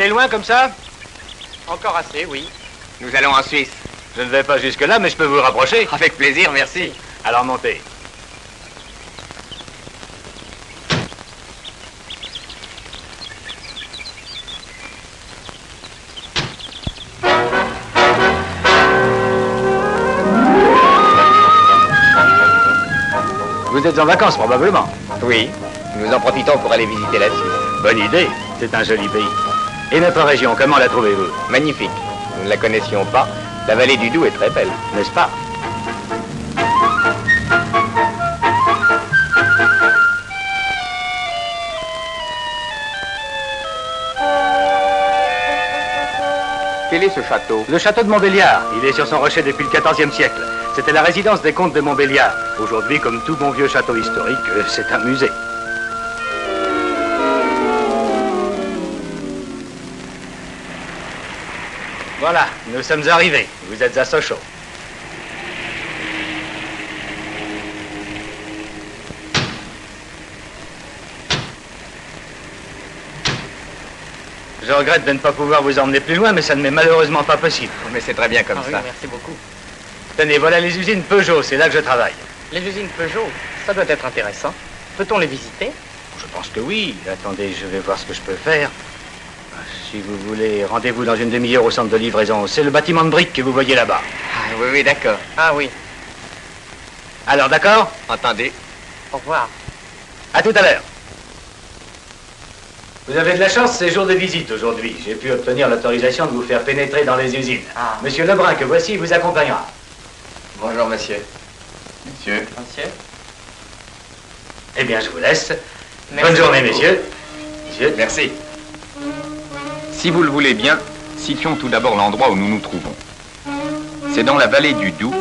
aller loin comme ça? Encore assez, oui. Nous allons en Suisse. Je ne vais pas jusque-là, mais je peux vous rapprocher. Avec plaisir, merci. Alors montez. Vous êtes en vacances, probablement. Oui, nous en profitons pour aller visiter la Suisse. Bonne idée, c'est un joli pays. Et notre région, comment la trouvez-vous? Magnifique. Nous ne la connaissions pas. La vallée du Doubs est très belle. N'est-ce pas? Quel est ce château? Le château de Montbéliard. Il est sur son rocher depuis le XIVe siècle. C'était la résidence des comtes de Montbéliard. Aujourd'hui, comme tout bon vieux château historique, c'est un musée. Voilà, nous sommes arrivés. Vous êtes à Sochaux. Je regrette de ne pas pouvoir vous emmener plus loin, mais ça ne m'est malheureusement pas possible. Mais c'est très bien comme ça. Oui, merci beaucoup. Tenez, voilà les usines Peugeot, c'est là que je travaille. Les usines Peugeot, ça doit être intéressant. Peut-on les visiter? Je pense que oui. Attendez, je vais voir ce que je peux faire. Si vous voulez, rendez-vous dans une demi-heure au centre de livraison. C'est le bâtiment de briques que vous voyez là-bas. Ah, oui, oui, d'accord. Ah oui. Alors, d'accord? Entendez. Au revoir. À tout à l'heure. Vous avez de la chance, c'est jour de visite aujourd'hui. J'ai pu obtenir l'autorisation de vous faire pénétrer dans les usines. Ah. Monsieur Lebrun, que voici, vous accompagnera. Bonjour, monsieur. Monsieur. Monsieur. Eh bien, je vous laisse. Merci Bonne journée, beaucoup. messieurs. Monsieur. Merci. Si vous le voulez bien, situons tout d'abord l'endroit où nous nous trouvons. C'est dans la vallée du Doubs,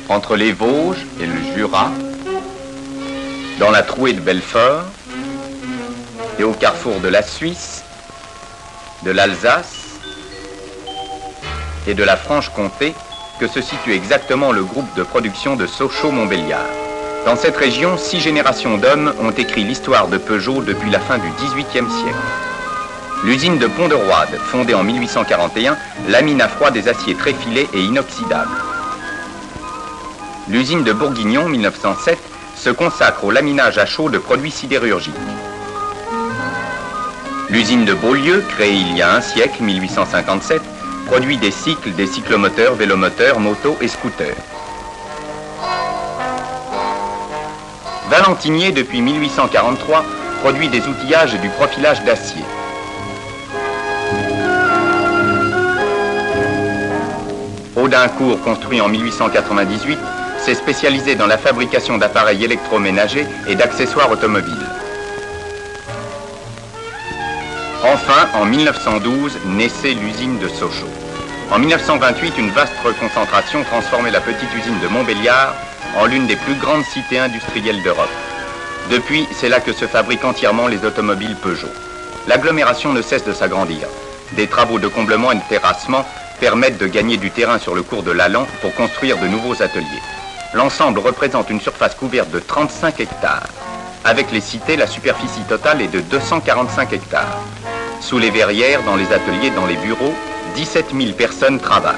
entre les Vosges et le Jura, dans la trouée de Belfort, et au carrefour de la Suisse, de l'Alsace et de la Franche-Comté, que se situe exactement le groupe de production de Sochaux-Montbéliard. Dans cette région, 6 générations d'hommes ont écrit l'histoire de Peugeot depuis la fin du XVIIIe siècle. L'usine de Pont-de-Roide, fondée en 1841, lamine à froid des aciers très filés et inoxydables. L'usine de Bourguignon, 1907, se consacre au laminage à chaud de produits sidérurgiques. L'usine de Beaulieu, créée il y a un siècle, 1857, produit des cycles, des cyclomoteurs, vélomoteurs, motos et scooters. Valentinier, depuis 1843, produit des outillages et du profilage d'acier. Audincourt, construit en 1898, s'est spécialisé dans la fabrication d'appareils électroménagers et d'accessoires automobiles. Enfin, en 1912, naissait l'usine de Sochaux. En 1928, une vaste reconcentration transformait la petite usine de Montbéliard en l'une des plus grandes cités industrielles d'Europe. Depuis, c'est là que se fabriquent entièrement les automobiles Peugeot. L'agglomération ne cesse de s'agrandir. Des travaux de comblement et de terrassement permettent de gagner du terrain sur le cours de l'Allan pour construire de nouveaux ateliers. L'ensemble représente une surface couverte de 35 hectares. Avec les cités, la superficie totale est de 245 hectares. Sous les verrières, dans les ateliers, dans les bureaux, 17 000 personnes travaillent.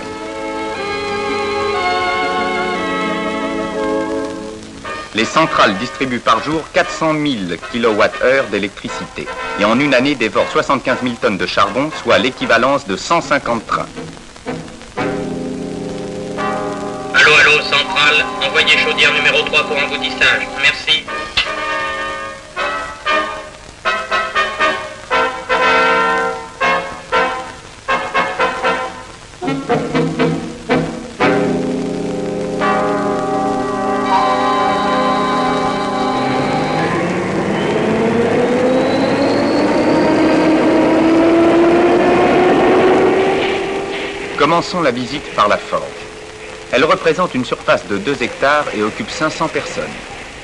Les centrales distribuent par jour 400 000 kWh d'électricité et en une année dévorent 75 000 tonnes de charbon, soit l'équivalence de 150 trains. Allô, allô, centrale, envoyez chaudière numéro 3 pour emboutissage. Merci. Commençons la visite par la forge. Elle représente une surface de 2 hectares et occupe 500 personnes.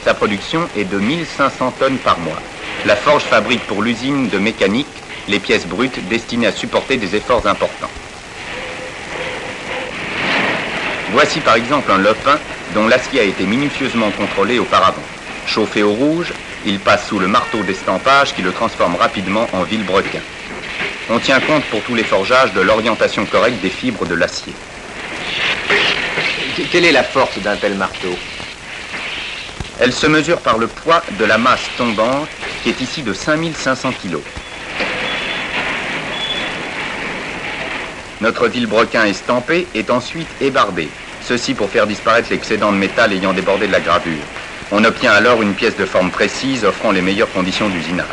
Sa production est de 1500 tonnes par mois. La forge fabrique pour l'usine de mécanique les pièces brutes destinées à supporter des efforts importants. Voici par exemple un lopin dont l'acier a été minutieusement contrôlé auparavant. Chauffé au rouge, il passe sous le marteau d'estampage qui le transforme rapidement en vilebrequin. On tient compte pour tous les forgeages de l'orientation correcte des fibres de l'acier. Quelle est la force d'un tel marteau? Elle se mesure par le poids de la masse tombante qui est ici de 5500 kg. Notre vilebrequin estampé est ensuite ébarbé, ceci pour faire disparaître l'excédent de métal ayant débordé de la gravure. On obtient alors une pièce de forme précise offrant les meilleures conditions d'usinage.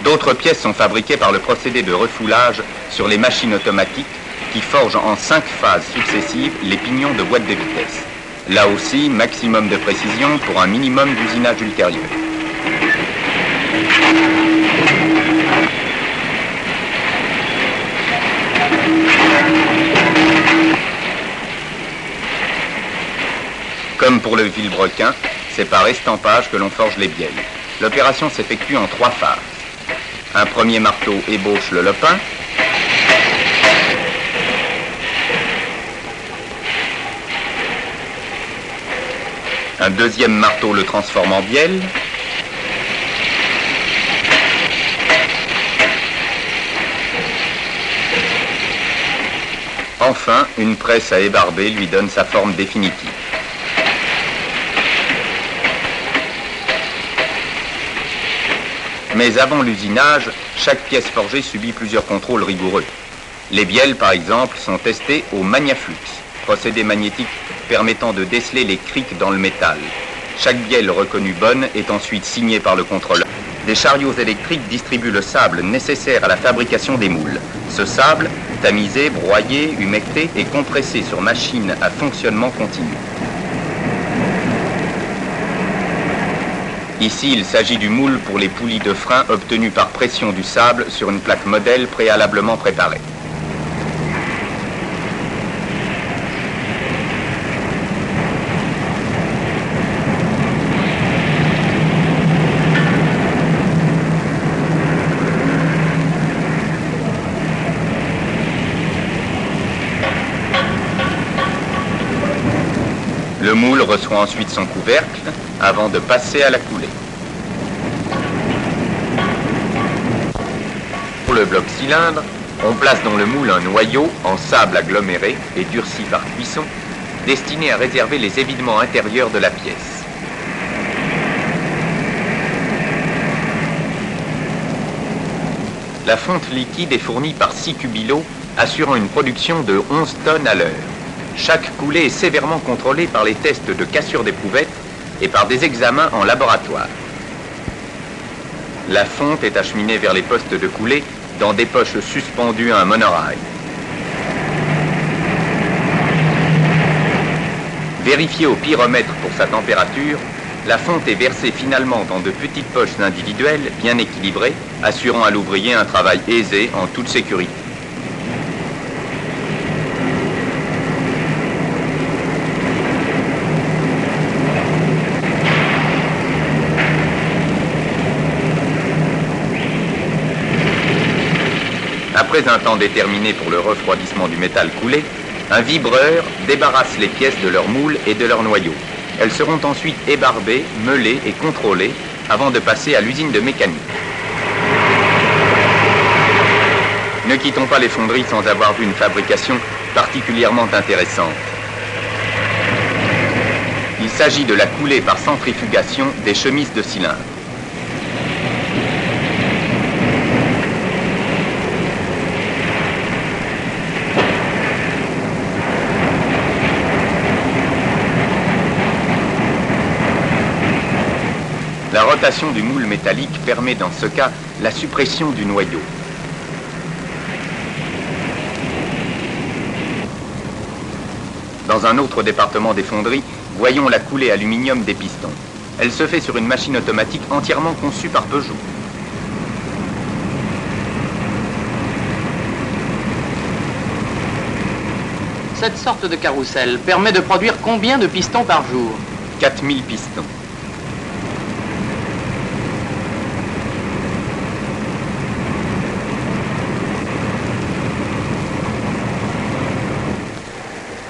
D'autres pièces sont fabriquées par le procédé de refoulage sur les machines automatiques qui forgent en 5 phases successives les pignons de boîte de vitesse. Là aussi, maximum de précision pour un minimum d'usinage ultérieur. Comme pour le vilebrequin, c'est par estampage que l'on forge les bielles. L'opération s'effectue en 3 phases. Un premier marteau ébauche le lopin. Un deuxième marteau le transforme en bielle. Enfin, une presse à ébarber lui donne sa forme définitive. Mais avant l'usinage, chaque pièce forgée subit plusieurs contrôles rigoureux. Les bielles, par exemple, sont testées au magnaflux, procédé magnétique permettant de déceler les criques dans le métal. Chaque bielle reconnue bonne est ensuite signée par le contrôleur. Des chariots électriques distribuent le sable nécessaire à la fabrication des moules. Ce sable, tamisé, broyé, humecté et compressé sur machine à fonctionnement continu. Ici, il s'agit du moule pour les poulies de frein obtenues par pression du sable sur une plaque modèle préalablement préparée. Le moule reçoit ensuite son couvercle avant de passer à la coulée. Pour le bloc cylindre, on place dans le moule un noyau en sable aggloméré et durci par cuisson, destiné à réserver les évidements intérieurs de la pièce. La fonte liquide est fournie par 6 cubilots, assurant une production de 11 tonnes à l'heure. Chaque coulée est sévèrement contrôlée par les tests de cassure d'éprouvettes et par des examens en laboratoire. La fonte est acheminée vers les postes de coulée dans des poches suspendues à un monorail. Vérifiée au pyromètre pour sa température, la fonte est versée finalement dans de petites poches individuelles bien équilibrées, assurant à l'ouvrier un travail aisé en toute sécurité. Après un temps déterminé pour le refroidissement du métal coulé, un vibreur débarrasse les pièces de leur moule et de leur noyau. Elles seront ensuite ébarbées, meulées et contrôlées avant de passer à l'usine de mécanique. Ne quittons pas les fonderies sans avoir vu une fabrication particulièrement intéressante. Il s'agit de la coulée par centrifugation des chemises de cylindre. La rotation du moule métallique permet dans ce cas la suppression du noyau. Dans un autre département des fonderies, voyons la coulée aluminium des pistons. Elle se fait sur une machine automatique entièrement conçue par Peugeot. Cette sorte de carrousel permet de produire combien de pistons par jour? 4000 pistons.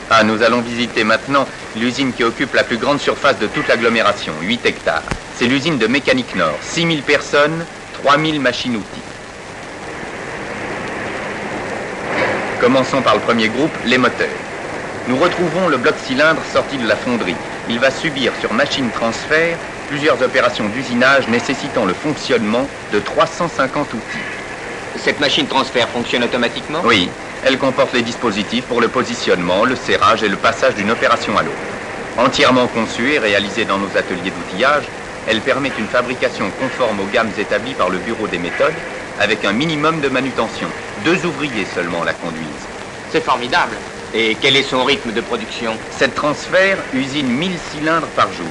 Ah, nous allons visiter maintenant l'usine qui occupe la plus grande surface de toute l'agglomération, 8 hectares. C'est l'usine de Mécanique Nord, 6000 personnes, 3000 machines-outils. Commençons par le premier groupe, les moteurs. Nous retrouvons le bloc cylindre sorti de la fonderie. Il va subir sur machine transfert plusieurs opérations d'usinage nécessitant le fonctionnement de 350 outils. Cette machine transfert fonctionne automatiquement? Oui, elle comporte les dispositifs pour le positionnement, le serrage et le passage d'une opération à l'autre. Entièrement conçue et réalisée dans nos ateliers d'outillage, elle permet une fabrication conforme aux gammes établies par le Bureau des méthodes, avec un minimum de manutention. 2 ouvriers seulement la conduisent. C'est formidable. Et quel est son rythme de production? Cette transfert usine 1000 cylindres par jour.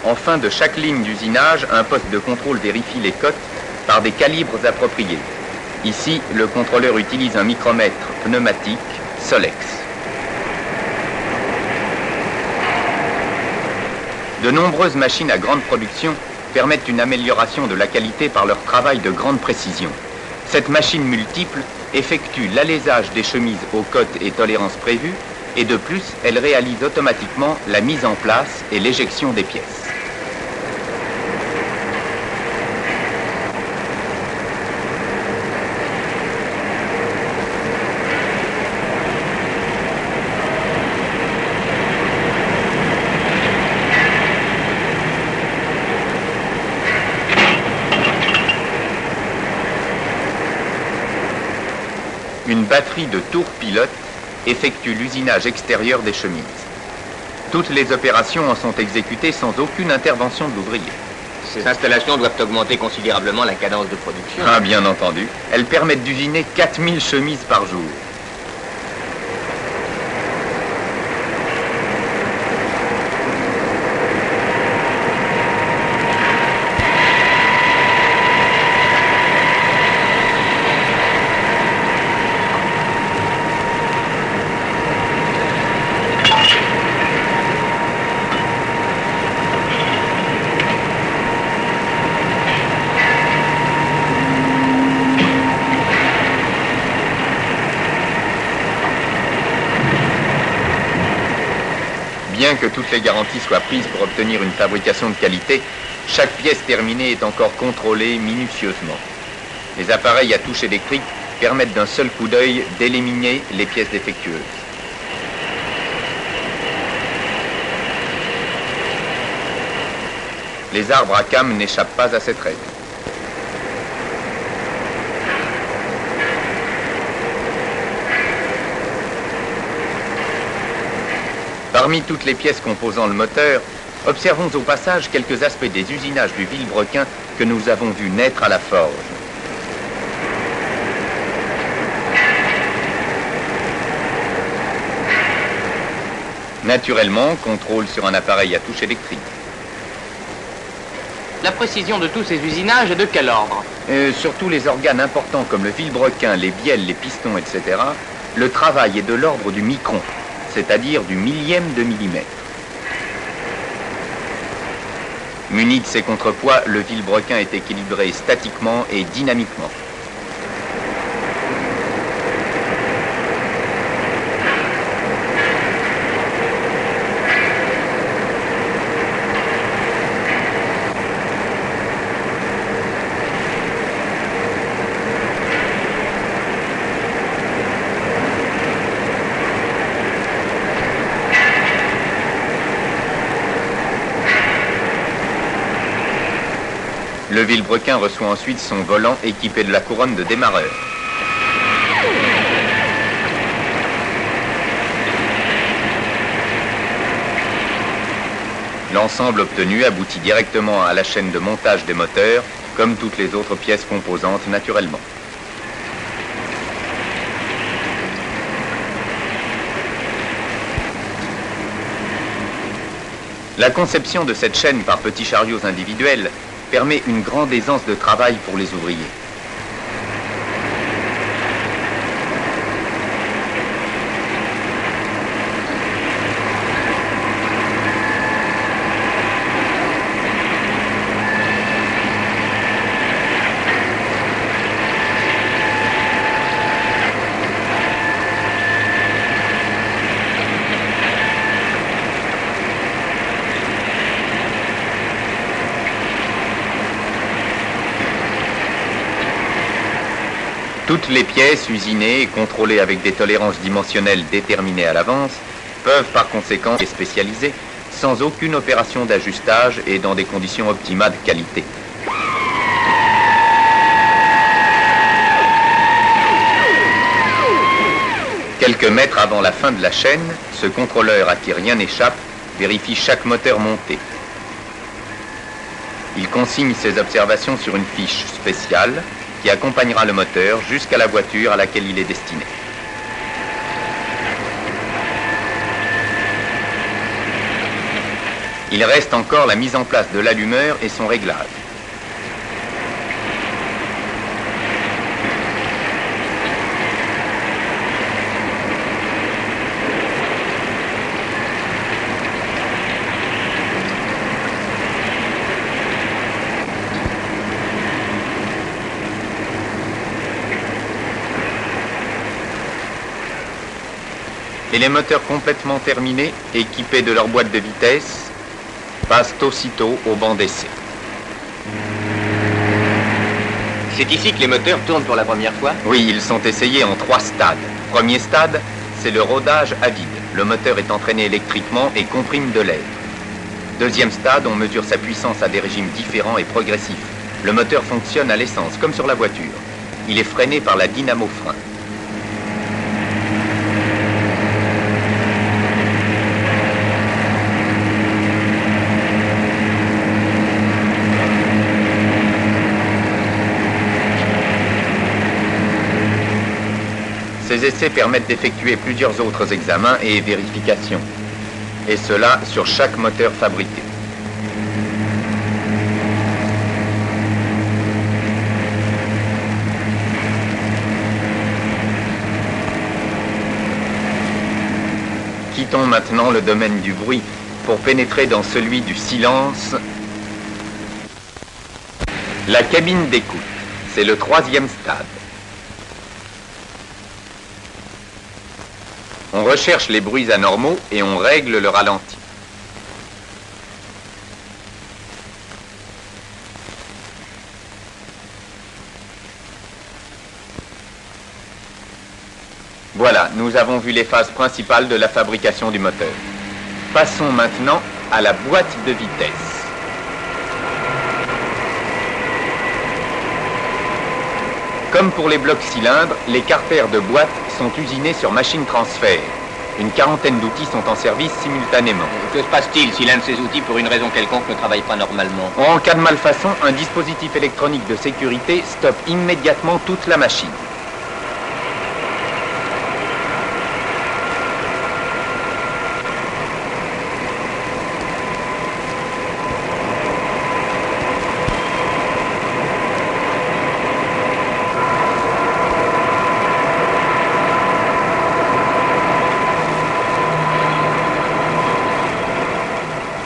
En fin de chaque ligne d'usinage, un poste de contrôle vérifie les cotes par des calibres appropriés. Ici, le contrôleur utilise un micromètre pneumatique Solex. De nombreuses machines à grande production permettent une amélioration de la qualité par leur travail de grande précision. Cette machine multiple effectue l'alésage des chemises aux cotes et tolérances prévues et de plus, elle réalise automatiquement la mise en place et l'éjection des pièces. Une batterie de tours pilotes effectue l'usinage extérieur des chemises. Toutes les opérations en sont exécutées sans aucune intervention de l'ouvrier. Ces installations doivent augmenter considérablement la cadence de production. Ah, bien entendu. Elles permettent d'usiner 4000 chemises par jour. Bien que toutes les garanties soient prises pour obtenir une fabrication de qualité, chaque pièce terminée est encore contrôlée minutieusement. Les appareils à touche électrique permettent d'un seul coup d'œil d'éliminer les pièces défectueuses. Les arbres à cames n'échappent pas à cette règle. Parmi toutes les pièces composant le moteur, observons au passage quelques aspects des usinages du Villebrequin que nous avons vu naître à la forge. Naturellement, contrôle sur un appareil à touche électrique. La précision de tous ces usinages est de quel ordre? Surtout les organes importants comme le Villebrequin, les bielles, les pistons, etc., le travail est de l'ordre du micron, c'est-à-dire du millième de millimètre. Muni de ses contrepoids, le Villebrequin est équilibré statiquement et dynamiquement. Le Villebrequin reçoit ensuite son volant équipé de la couronne de démarreur. L'ensemble obtenu aboutit directement à la chaîne de montage des moteurs, comme toutes les autres pièces composantes naturellement. La conception de cette chaîne par petits chariots individuels permet une grande aisance de travail pour les ouvriers. Toutes les pièces usinées et contrôlées avec des tolérances dimensionnelles déterminées à l'avance peuvent par conséquent être spécialisées sans aucune opération d'ajustage et dans des conditions optimales de qualité. Quelques mètres avant la fin de la chaîne, ce contrôleur à qui rien n'échappe vérifie chaque moteur monté. Il consigne ses observations sur une fiche spéciale qui accompagnera le moteur jusqu'à la voiture à laquelle il est destiné. Il reste encore la mise en place de l'allumeur et son réglage. Et les moteurs complètement terminés, équipés de leur boîte de vitesse, passent aussitôt au banc d'essai. C'est ici que les moteurs tournent pour la première fois? Oui, ils sont essayés en 3 stades. Premier stade, c'est le rodage à vide. Le moteur est entraîné électriquement et comprime de l'air. Deuxième stade, on mesure sa puissance à des régimes différents et progressifs. Le moteur fonctionne à l'essence, comme sur la voiture. Il est freiné par la dynamo-frein. Ces essais permettent d'effectuer plusieurs autres examens et vérifications, et cela sur chaque moteur fabriqué. Quittons maintenant le domaine du bruit pour pénétrer dans celui du silence. La cabine d'écoute, c'est le 3e stade. On recherche les bruits anormaux et on règle le ralenti. Voilà, nous avons vu les phases principales de la fabrication du moteur. Passons maintenant à la boîte de vitesse. Comme pour les blocs cylindres, les carters de boîte sont usinés sur machine transfert. Une quarantaine d'outils sont en service simultanément. Que se passe-t-il si l'un de ces outils, pour une raison quelconque, ne travaille pas normalement? En cas de malfaçon, un dispositif électronique de sécurité stoppe immédiatement toute la machine.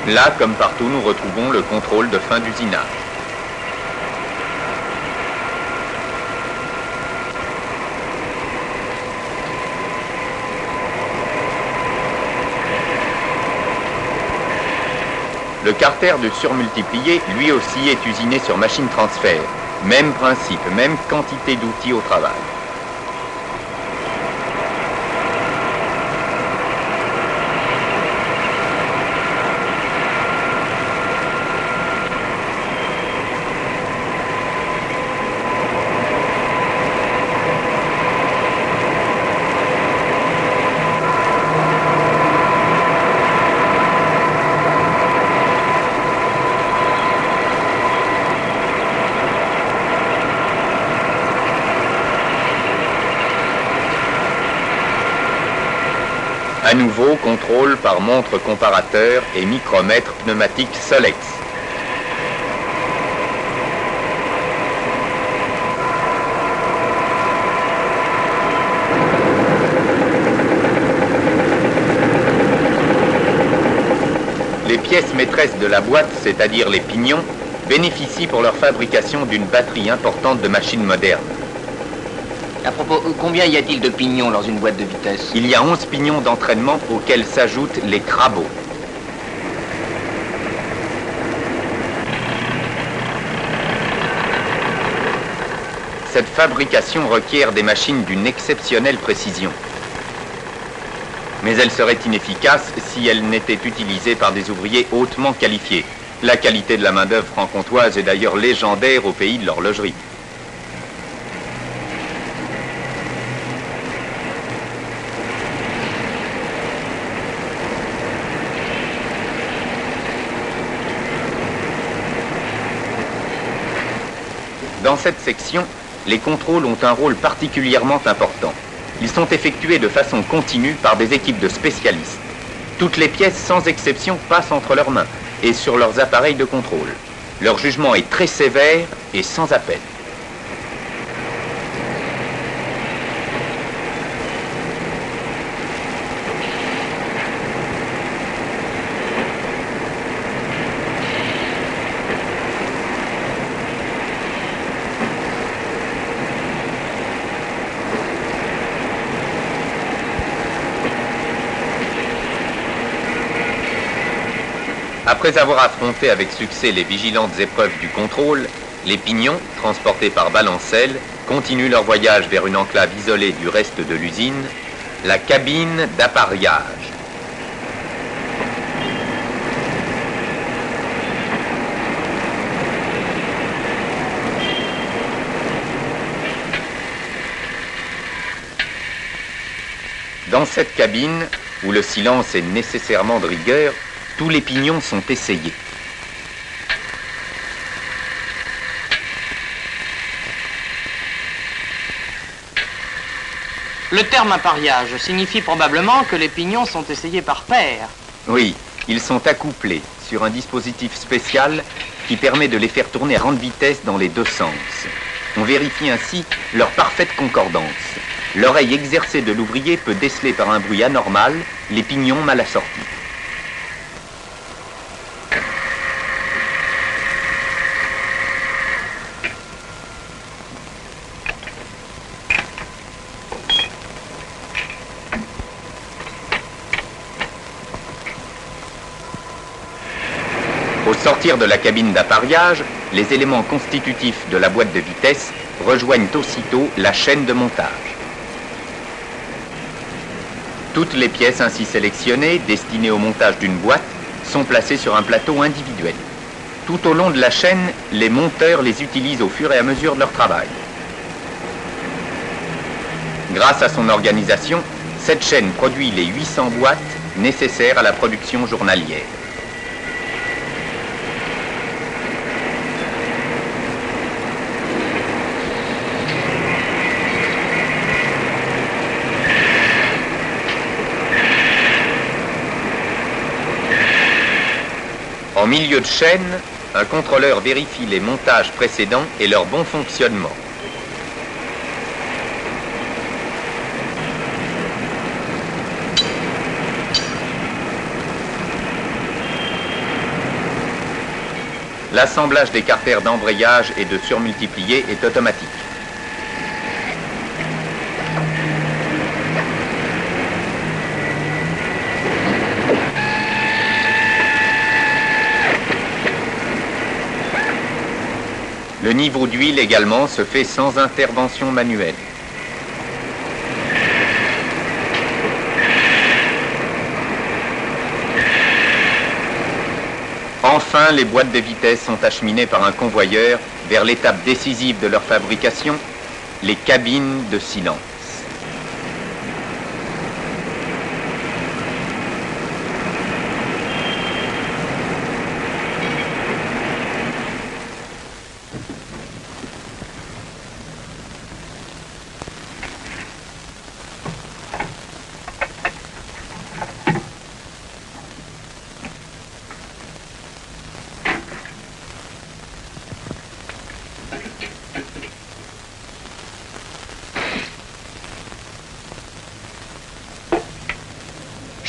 Là, comme partout, nous retrouvons le contrôle de fin d'usinage. Le carter de surmultiplier, lui aussi, est usiné sur machine transfert. Même principe, même quantité d'outils au travail. À nouveau, contrôle par montre comparateur et micromètre pneumatique Solex. Les pièces maîtresses de la boîte, c'est-à-dire les pignons, bénéficient pour leur fabrication d'une batterie importante de machines modernes. À propos, combien y a-t-il de pignons dans une boîte de vitesse? Il y a 11 pignons d'entraînement auxquels s'ajoutent les trabeaux. Cette fabrication requiert des machines d'une exceptionnelle précision. Mais elle serait inefficace si elle n'était utilisée par des ouvriers hautement qualifiés. La qualité de la main-d'œuvre franc-comtoise est d'ailleurs légendaire au pays de l'horlogerie. Dans cette section, les contrôles ont un rôle particulièrement important. Ils sont effectués de façon continue par des équipes de spécialistes. Toutes les pièces, sans exception, passent entre leurs mains et sur leurs appareils de contrôle. Leur jugement est très sévère et sans appel. Après avoir affronté avec succès les vigilantes épreuves du contrôle, les pignons, transportés par balancelle, continuent leur voyage vers une enclave isolée du reste de l'usine, la cabine d'appareillage. Dans cette cabine, où le silence est nécessairement de rigueur, tous les pignons sont essayés. Le terme appareillage signifie probablement que les pignons sont essayés par paire. Oui, ils sont accouplés sur un dispositif spécial qui permet de les faire tourner à grande vitesse dans les deux sens. On vérifie ainsi leur parfaite concordance. L'oreille exercée de l'ouvrier peut déceler par un bruit anormal les pignons mal assortis. Au sortir de la cabine d'appareillage, les éléments constitutifs de la boîte de vitesse rejoignent aussitôt la chaîne de montage. Toutes les pièces ainsi sélectionnées, destinées au montage d'une boîte, sont placées sur un plateau individuel. Tout au long de la chaîne, les monteurs les utilisent au fur et à mesure de leur travail. Grâce à son organisation, cette chaîne produit les 800 boîtes nécessaires à la production journalière. En milieu de chaîne, un contrôleur vérifie les montages précédents et leur bon fonctionnement. L'assemblage des carters d'embrayage et de surmultiplier est automatique. Le niveau d'huile également se fait sans intervention manuelle. Enfin, les boîtes de vitesse sont acheminées par un convoyeur vers l'étape décisive de leur fabrication, les cabines de silence.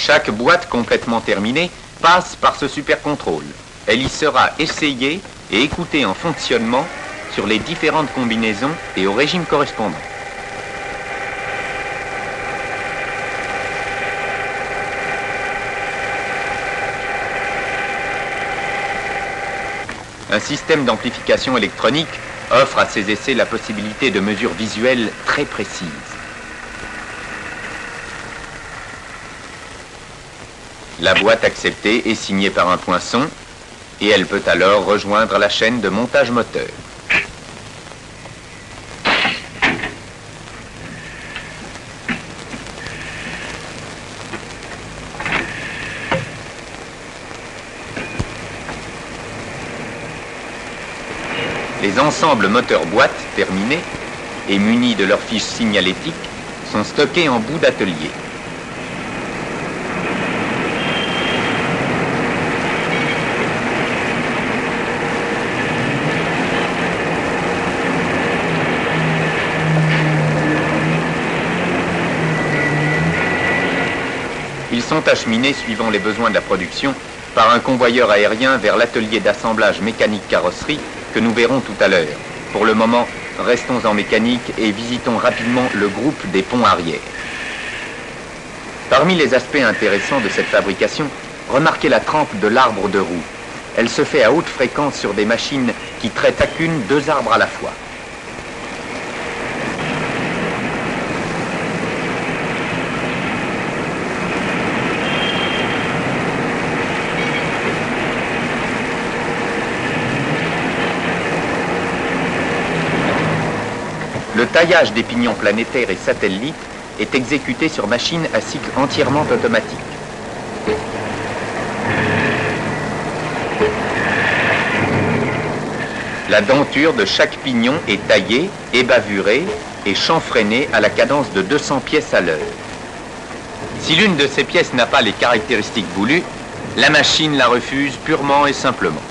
Chaque boîte complètement terminée passe par ce supercontrôle. Elle y sera essayée et écoutée en fonctionnement sur les différentes combinaisons et au régime correspondant. Un système d'amplification électronique offre à ces essais la possibilité de mesures visuelles très précises. La boîte acceptée est signée par un poinçon et elle peut alors rejoindre la chaîne de montage moteur. Les ensembles moteur-boîte terminés et munis de leurs fiches signalétiques sont stockés en bout d'atelier. Ils sont acheminés suivant les besoins de la production par un convoyeur aérien vers l'atelier d'assemblage mécanique carrosserie que nous verrons tout à l'heure. Pour le moment, restons en mécanique et visitons rapidement le groupe des ponts arrière. Parmi les aspects intéressants de cette fabrication, remarquez la trempe de l'arbre de roue. Elle se fait à haute fréquence sur des machines qui traitent à qu'une 2 arbres à la fois. Le taillage des pignons planétaires et satellites est exécuté sur machine à cycle entièrement automatique. La denture de chaque pignon est taillée, ébavurée et chanfreinée à la cadence de 200 pièces à l'heure. Si l'une de ces pièces n'a pas les caractéristiques voulues, la machine la refuse purement et simplement.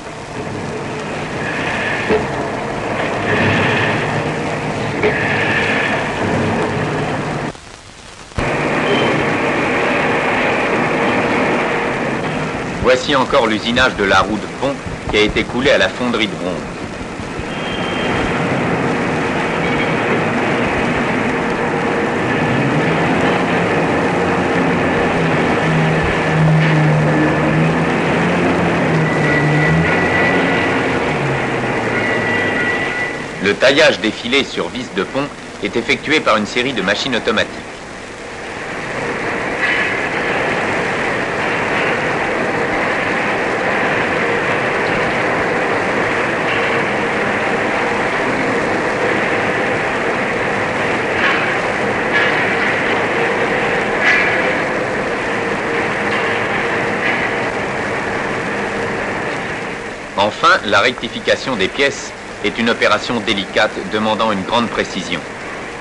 Voici encore l'usinage de la roue de pont qui a été coulée à la fonderie de bronze. Le taillage des filets sur vis de pont est effectué par une série de machines automatiques. Enfin, la rectification des pièces est une opération délicate demandant une grande précision.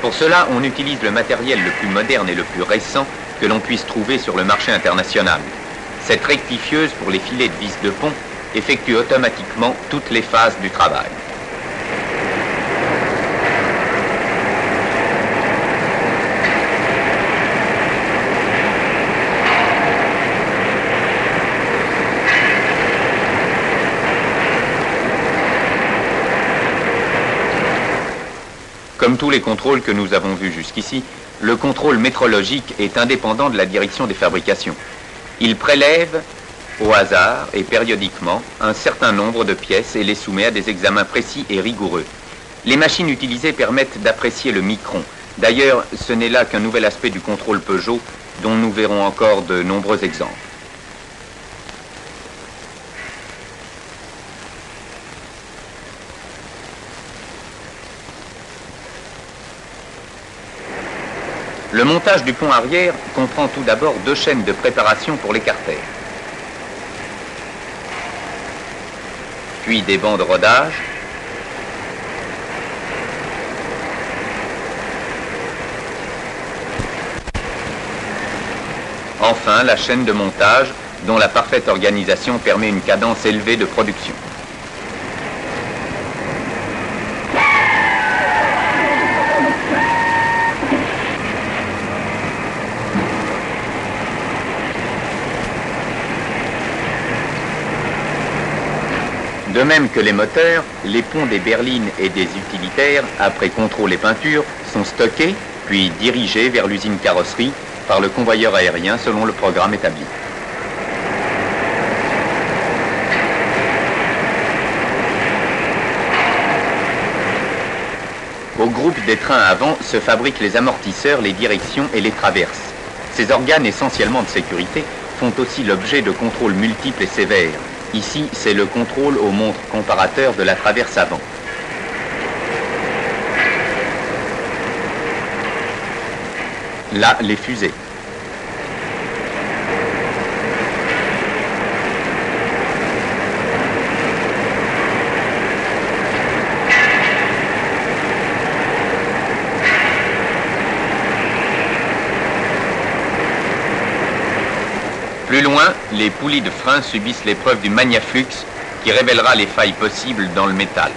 Pour cela, on utilise le matériel le plus moderne et le plus récent que l'on puisse trouver sur le marché international. Cette rectifieuse pour les filets de vis de pont effectue automatiquement toutes les phases du travail. Comme tous les contrôles que nous avons vus jusqu'ici, le contrôle métrologique est indépendant de la direction des fabrications. Il prélève au hasard et périodiquement un certain nombre de pièces et les soumet à des examens précis et rigoureux. Les machines utilisées permettent d'apprécier le micron. D'ailleurs, ce n'est là qu'un nouvel aspect du contrôle Peugeot dont nous verrons encore de nombreux exemples. Le montage du pont arrière comprend tout d'abord 2 chaînes de préparation pour les carters, puis des bancs de rodage, enfin la chaîne de montage dont la parfaite organisation permet une cadence élevée de production. De même que les moteurs, les ponts des berlines et des utilitaires, après contrôle et peinture, sont stockés, puis dirigés vers l'usine carrosserie par le convoyeur aérien selon le programme établi. Au groupe des trains à avant se fabriquent les amortisseurs, les directions et les traverses. Ces organes essentiellement de sécurité font aussi l'objet de contrôles multiples et sévères. Ici, c'est le contrôle aux montres comparateurs de la traverse avant. Là, les fusées. Plus loin, les poulies de frein subissent l'épreuve du magnaflux qui révélera les failles possibles dans le métal.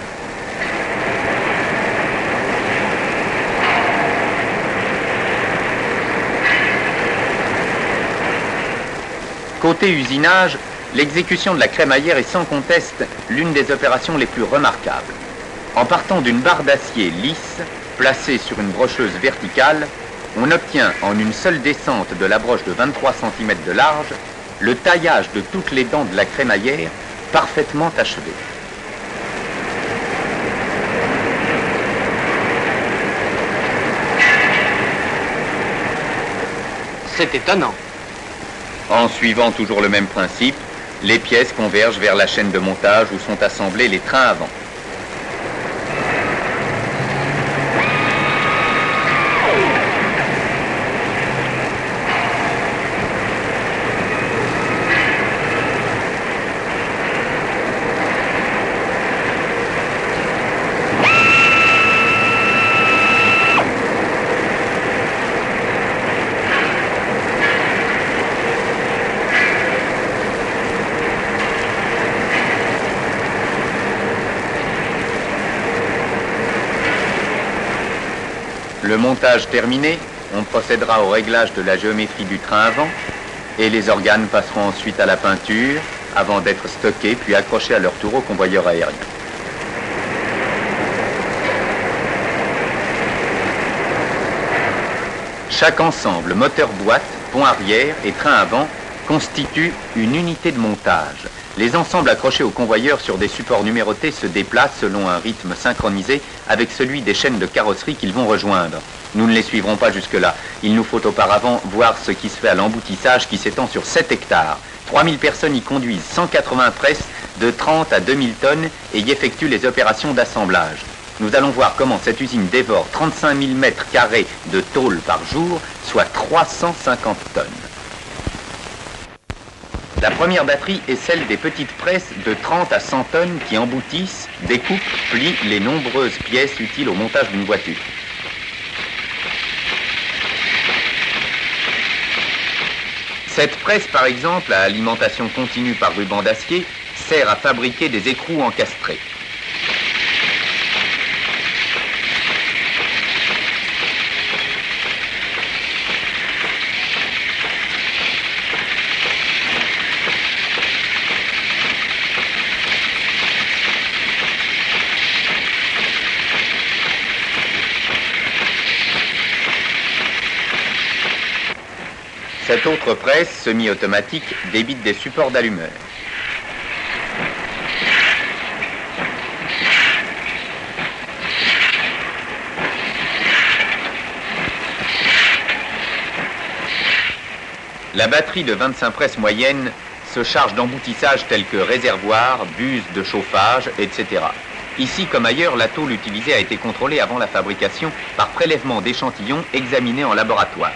Côté usinage, l'exécution de la crémaillère est sans conteste l'une des opérations les plus remarquables. En partant d'une barre d'acier lisse, placée sur une brocheuse verticale, on obtient en une seule descente de la broche de 23 cm de large le taillage de toutes les dents de la crémaillère parfaitement achevé. C'est étonnant. En suivant toujours le même principe, les pièces convergent vers la chaîne de montage où sont assemblés les trains avant. Le montage terminé, on procédera au réglage de la géométrie du train avant et les organes passeront ensuite à la peinture avant d'être stockés puis accrochés à leur tour au convoyeur aérien. Chaque ensemble, moteur-boîte, pont arrière et train avant, constitue une unité de montage. Les ensembles accrochés au convoyeur sur des supports numérotés se déplacent selon un rythme synchronisé avec celui des chaînes de carrosserie qu'ils vont rejoindre. Nous ne les suivrons pas jusque-là. Il nous faut auparavant voir ce qui se fait à l'emboutissage qui s'étend sur 7 hectares. 3000 personnes y conduisent 180 presses de 30 à 2000 tonnes et y effectuent les opérations d'assemblage. Nous allons voir comment cette usine dévore 35 000 mètres carrés de tôle par jour, soit 350 tonnes. La première batterie est celle des petites presses de 30 à 100 tonnes qui emboutissent, découpent, plient les nombreuses pièces utiles au montage d'une voiture. Cette presse, par exemple, à alimentation continue par ruban d'acier, sert à fabriquer des écrous encastrés. Cette autre presse, semi-automatique, débite des supports d'allumeur. La batterie de 25 presses moyennes se charge d'emboutissage tels que réservoirs, buses de chauffage, etc. Ici, comme ailleurs, la tôle utilisée a été contrôlée avant la fabrication par prélèvement d'échantillons examinés en laboratoire.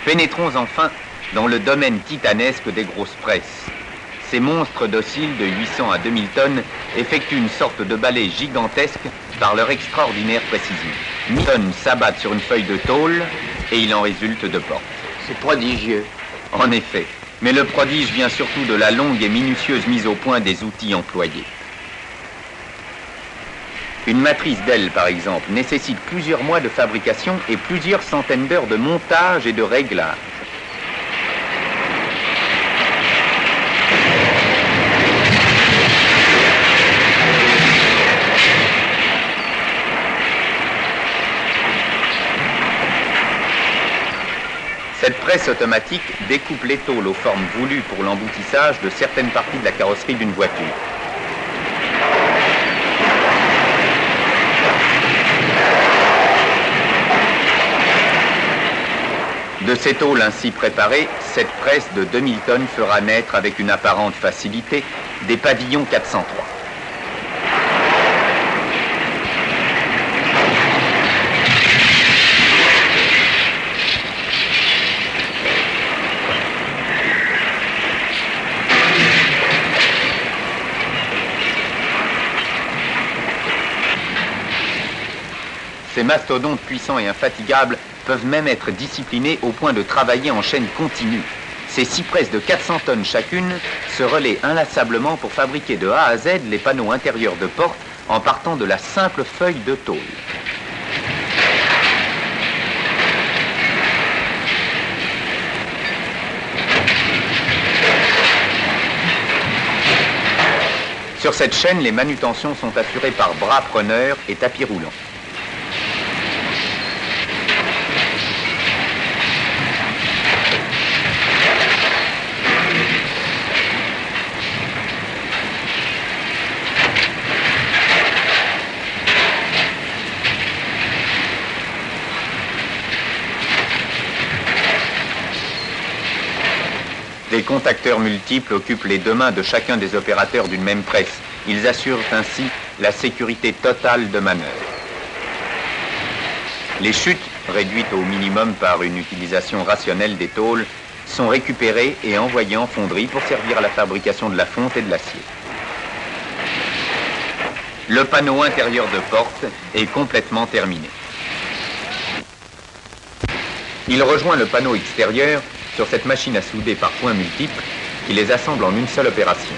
Pénétrons enfin dans le domaine titanesque des grosses presses. Ces monstres dociles de 800 à 2000 tonnes effectuent une sorte de balai gigantesque par leur extraordinaire précision. 1000 tonnes s'abattent sur une feuille de tôle et il en résulte de portes. C'est prodigieux. En effet, mais le prodige vient surtout de la longue et minutieuse mise au point des outils employés. Une matrice d'aile, par exemple, nécessite plusieurs mois de fabrication et plusieurs centaines d'heures de montage et de réglage. Cette presse automatique découpe les tôles aux formes voulues pour l'emboutissage de certaines parties de la carrosserie d'une voiture. ces tôles ainsi préparées, cette presse de 2000 tonnes fera naître avec une apparente facilité des pavillons 403. Ces mastodontes puissants et infatigables peuvent même être disciplinés au point de travailler en chaîne continue. Ces 6 presses de 400 tonnes chacune se relaient inlassablement pour fabriquer de A à Z les panneaux intérieurs de porte en partant de la simple feuille de tôle. Sur cette chaîne, les manutentions sont assurées par bras preneurs et tapis roulants. Des contacteurs multiples occupent les 2 mains de chacun des opérateurs d'une même presse. Ils assurent ainsi la sécurité totale de manœuvre. Les chutes, réduites au minimum par une utilisation rationnelle des tôles, sont récupérées et envoyées en fonderie pour servir à la fabrication de la fonte et de l'acier. Le panneau intérieur de porte est complètement terminé. Il rejoint le panneau extérieur sur cette machine à souder par points multiples qui les assemble en une seule opération.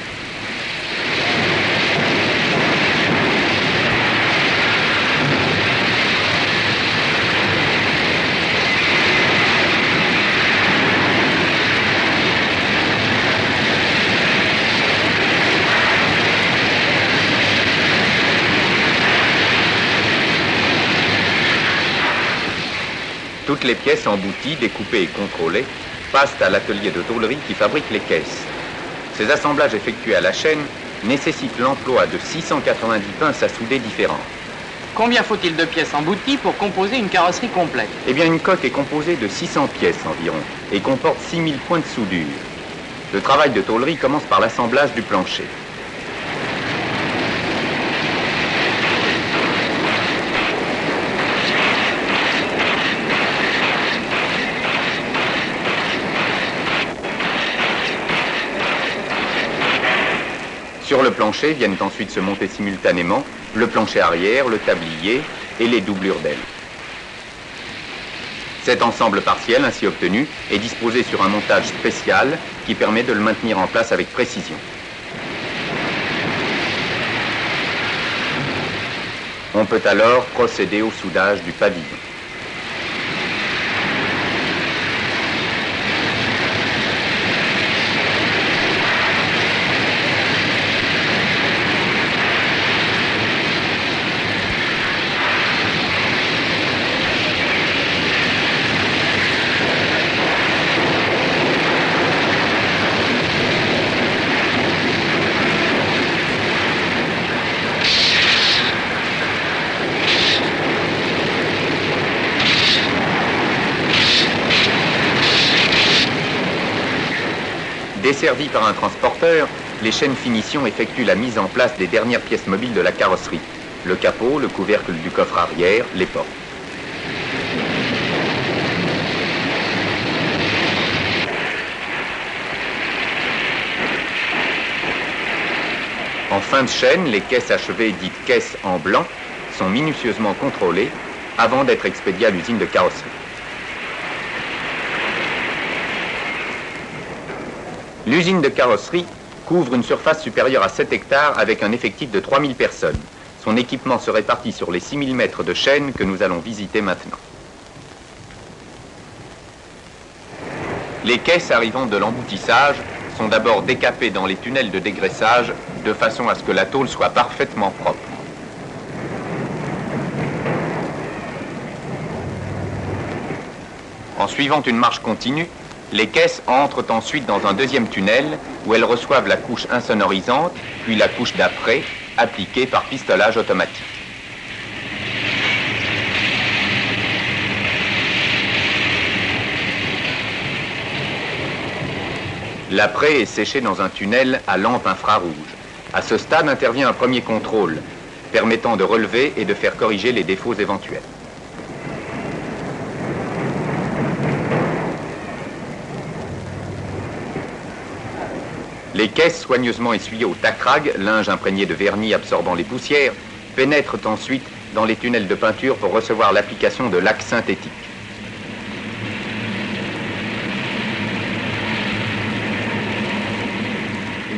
Toutes les pièces embouties, découpées et contrôlées passent à l'atelier de tôlerie qui fabrique les caisses. Ces assemblages effectués à la chaîne nécessitent l'emploi de 690 pinces à souder différentes. Combien faut-il de pièces embouties pour composer une carrosserie complète? Eh bien, une coque est composée de 600 pièces environ et comporte 6000 points de soudure. Le travail de tôlerie commence par l'assemblage du plancher. Sur le plancher viennent ensuite se monter simultanément le plancher arrière, le tablier et les doublures d'ailes. Cet ensemble partiel ainsi obtenu est disposé sur un montage spécial qui permet de le maintenir en place avec précision. On peut alors procéder au soudage du pavillon. Desservis par un transporteur, les chaînes finition effectuent la mise en place des dernières pièces mobiles de la carrosserie. Le capot, le couvercle du coffre arrière, les portes. En fin de chaîne, les caisses achevées, dites caisses en blanc, sont minutieusement contrôlées avant d'être expédiées à l'usine de carrosserie. L'usine de carrosserie couvre une surface supérieure à 7 hectares avec un effectif de 3000 personnes. Son équipement se répartit sur les 6000 mètres de chaîne que nous allons visiter maintenant. Les caisses arrivant de l'emboutissage sont d'abord décapées dans les tunnels de dégraissage de façon à ce que la tôle soit parfaitement propre. En suivant une marche continue, les caisses entrent ensuite dans un deuxième tunnel où elles reçoivent la couche insonorisante, puis la couche d'après, appliquée par pistolage automatique. L'après est séché dans un tunnel à lampe infrarouge. À ce stade intervient un premier contrôle, permettant de relever et de faire corriger les défauts éventuels. Les caisses soigneusement essuyées au tac-rag, linge imprégné de vernis absorbant les poussières, pénètrent ensuite dans les tunnels de peinture pour recevoir l'application de lacs synthétiques.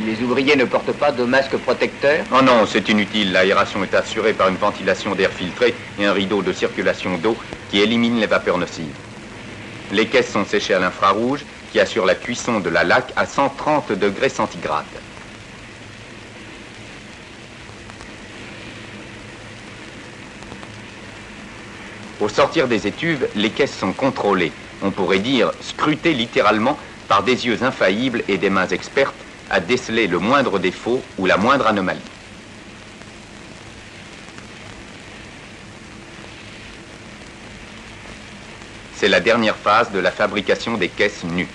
Les ouvriers ne portent pas de masque protecteur? Oh non, c'est inutile. L'aération est assurée par une ventilation d'air filtré et un rideau de circulation d'eau qui élimine les vapeurs nocives. Les caisses sont séchées à l'infrarouge qui assure la cuisson de la laque à 130 degrés centigrades. Au sortir des étuves, les caisses sont contrôlées, on pourrait dire scrutées littéralement par des yeux infaillibles et des mains expertes à déceler le moindre défaut ou la moindre anomalie. C'est la dernière phase de la fabrication des caisses nues.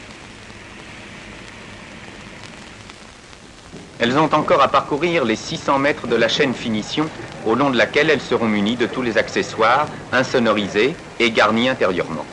Elles ont encore à parcourir les 600 mètres de la chaîne finition, au long de laquelle elles seront munies de tous les accessoires, insonorisés et garnis intérieurement.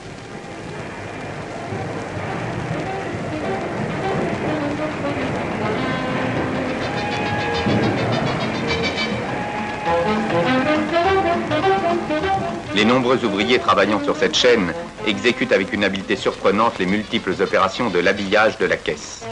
Les nombreux ouvriers travaillant sur cette chaîne exécutent avec une habileté surprenante les multiples opérations de l'habillage de la caisse.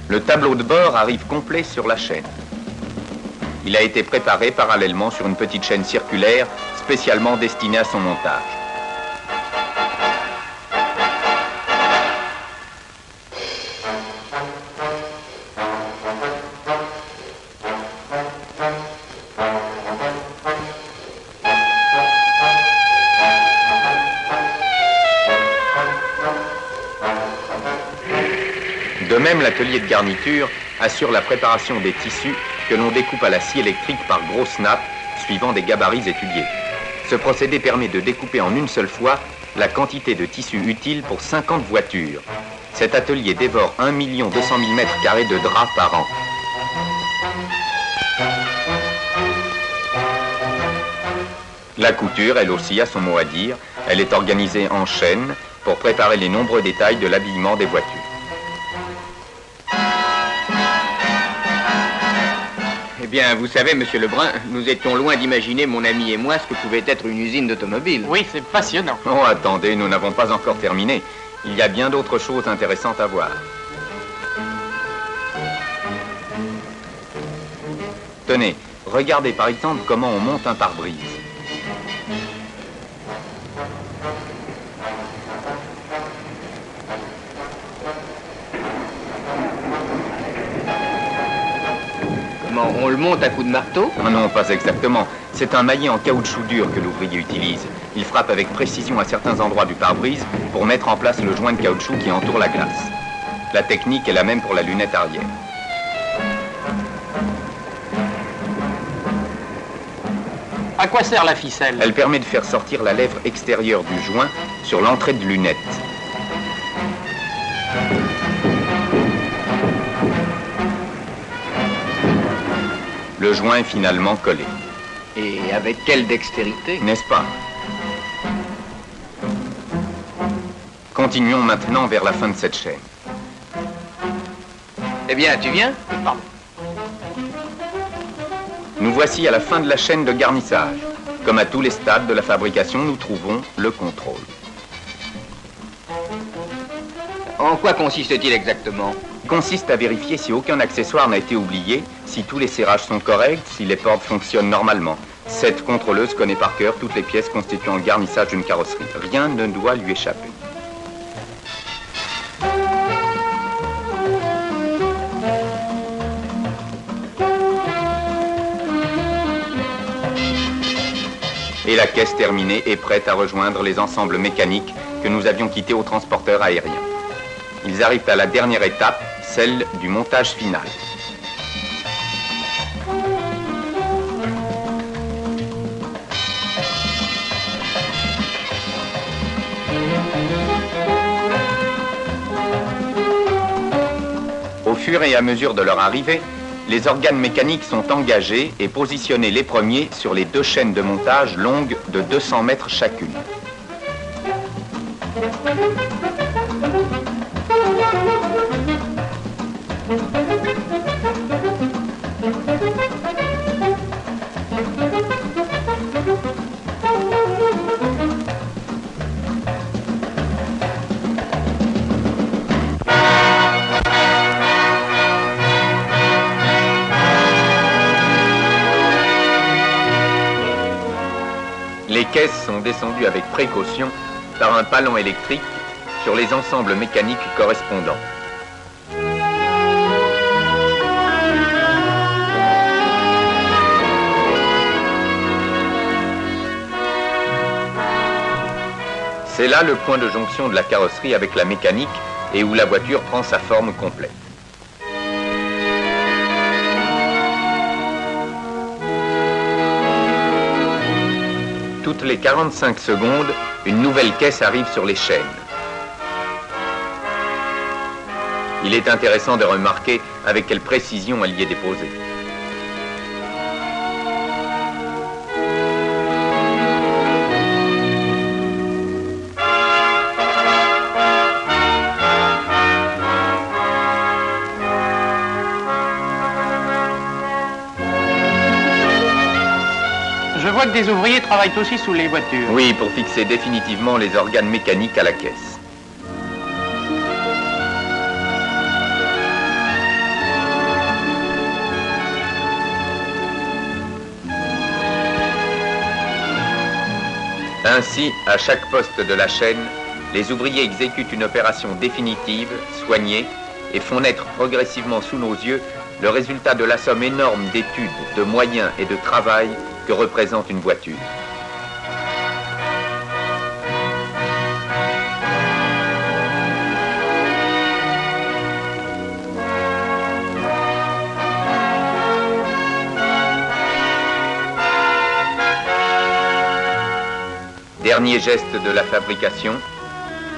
Le tableau de bord arrive complet sur la chaîne. Il a été préparé parallèlement sur une petite chaîne circulaire spécialement destinée à son montage. De même, l'atelier de garniture assure la préparation des tissus que l'on découpe à la scie électrique par grosses nappes, suivant des gabarits étudiés. Ce procédé permet de découper en une seule fois la quantité de tissu utile pour 50 voitures. Cet atelier dévore 1 200 000 m² de drap par an. La couture, elle aussi, a son mot à dire. Elle est organisée en chaîne pour préparer les nombreux détails de l'habillement des voitures. Eh bien, vous savez, monsieur Lebrun, nous étions loin d'imaginer, mon ami et moi, ce que pouvait être une usine d'automobile. Oui, c'est passionnant. Oh, attendez, nous n'avons pas encore terminé. Il y a bien d'autres choses intéressantes à voir. Tenez, regardez par exemple comment on monte un pare-brise. On le monte à coups de marteau? Ah non, pas exactement. C'est un maillet en caoutchouc dur que l'ouvrier utilise. Il frappe avec précision à certains endroits du pare-brise pour mettre en place le joint de caoutchouc qui entoure la glace. La technique est la même pour la lunette arrière. À quoi sert la ficelle? Elle permet de faire sortir la lèvre extérieure du joint sur l'entrée de lunette. Le joint est finalement collé. Et avec quelle dextérité? N'est-ce pas? Continuons maintenant vers la fin de cette chaîne. Eh bien, tu viens? Pardon. Nous voici à la fin de la chaîne de garnissage. Comme à tous les stades de la fabrication, nous trouvons le contrôle. En quoi consiste-t-il exactement? Il consiste à vérifier si aucun accessoire n'a été oublié, si tous les serrages sont corrects, si les portes fonctionnent normalement. Cette contrôleuse connaît par cœur toutes les pièces constituant le garnissage d'une carrosserie. Rien ne doit lui échapper. Et la caisse terminée est prête à rejoindre les ensembles mécaniques que nous avions quittés au transporteur aérien. Ils arrivent à la dernière étape, celle du montage final. Au fur et à mesure de leur arrivée, les organes mécaniques sont engagés et positionnés les premiers sur les deux chaînes de montage longues de 200 mètres chacune. Les caisses sont descendues avec précaution par un palon électrique sur les ensembles mécaniques correspondants. C'est là le point de jonction de la carrosserie avec la mécanique et où la voiture prend sa forme complète. Toutes les 45 secondes, une nouvelle caisse arrive sur les chaînes. Il est intéressant de remarquer avec quelle précision elle y est déposée. Je vois que des ouvriers travaillent aussi sous les voitures. Oui, pour fixer définitivement les organes mécaniques à la caisse. Ainsi, à chaque poste de la chaîne, les ouvriers exécutent une opération définitive, soignée, et font naître progressivement sous nos yeux le résultat de la somme énorme d'études, de moyens et de travail que représente une voiture. Dernier geste de la fabrication,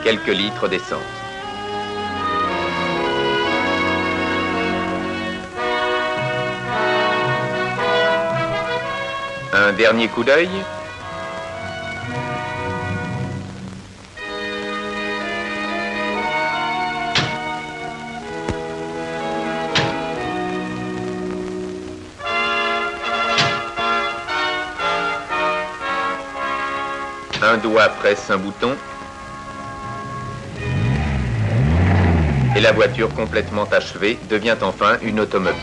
quelques litres d'essence. Un dernier coup d'œil. Un doigt presse un bouton. Et la voiture complètement achevée devient enfin une automobile.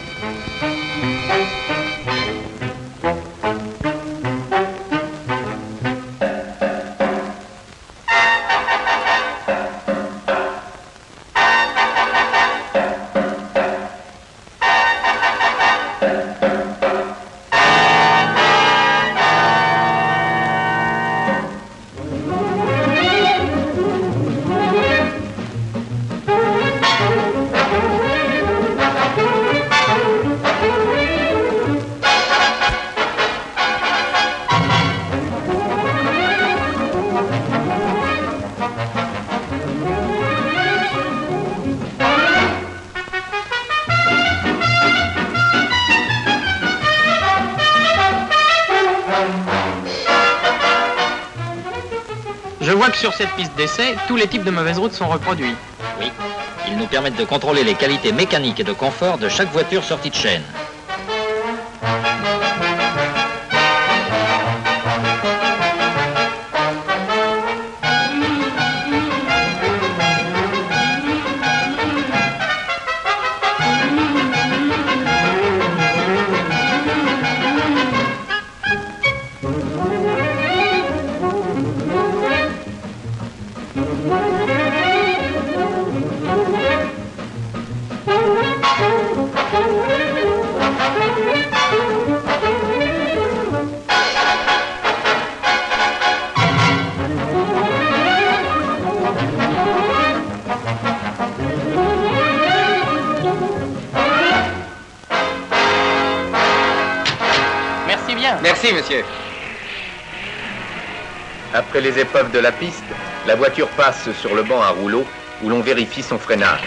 voit que sur cette piste d'essai, tous les types de mauvaises routes sont reproduits. Oui. Ils nous permettent de contrôler les qualités mécaniques et de confort de chaque voiture sortie de chaîne. Merci, monsieur. Après les épreuves de la piste, la voiture passe sur le banc à rouleau où l'on vérifie son freinage.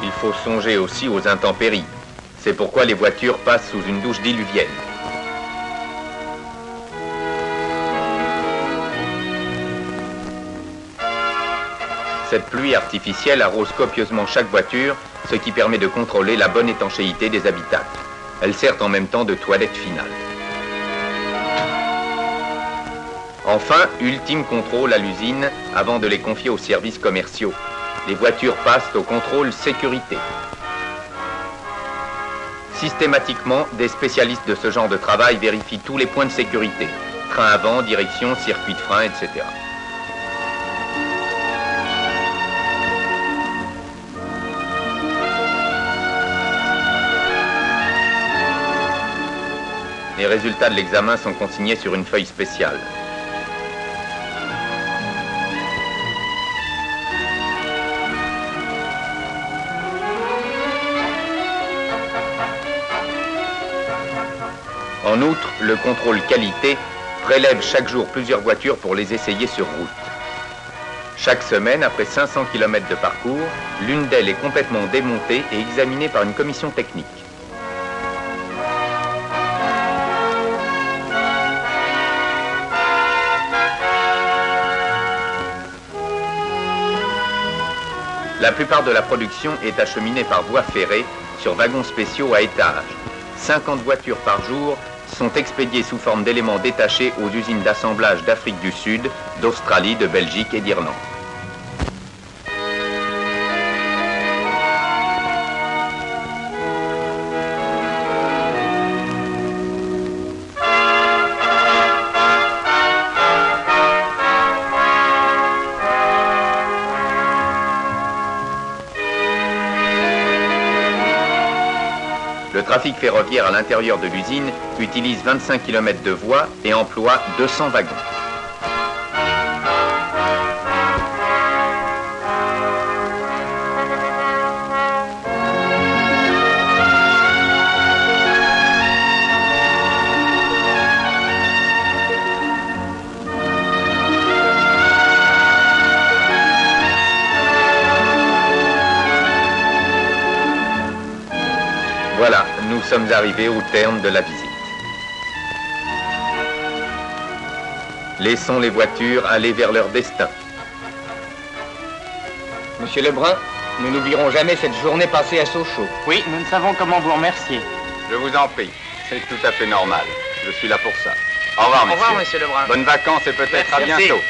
Il faut songer aussi aux intempéries. C'est pourquoi les voitures passent sous une douche diluvienne. Cette pluie artificielle arrose copieusement chaque voiture, ce qui permet de contrôler la bonne étanchéité des habitacles. Elle sert en même temps de toilette finale. Enfin, ultime contrôle à l'usine avant de les confier aux services commerciaux. Les voitures passent au contrôle sécurité. Systématiquement, des spécialistes de ce genre de travail vérifient tous les points de sécurité. Train avant, direction, circuit de frein, etc. Les résultats de l'examen sont consignés sur une feuille spéciale. En outre, le contrôle qualité prélève chaque jour plusieurs voitures pour les essayer sur route. Chaque semaine, après 500 km de parcours, l'une d'elles est complètement démontée et examinée par une commission technique. La plupart de la production est acheminée par voie ferrée sur wagons spéciaux à étages. 50 voitures par jour sont expédiées sous forme d'éléments détachés aux usines d'assemblage d'Afrique du Sud, d'Australie, de Belgique et d'Irlande. Le trafic ferroviaire à l'intérieur de l'usine utilise 25 km de voies et emploie 200 wagons. Voilà, nous sommes arrivés au terme de la visite. Laissons les voitures aller vers leur destin. Monsieur Lebrun, nous n'oublierons jamais cette journée passée à Sochaux. Oui, nous ne savons comment vous remercier. Je vous en prie, c'est tout à fait normal. Je suis là pour ça. Au revoir, Au revoir, monsieur Lebrun. Bonnes vacances et peut-être à Merci. bientôt.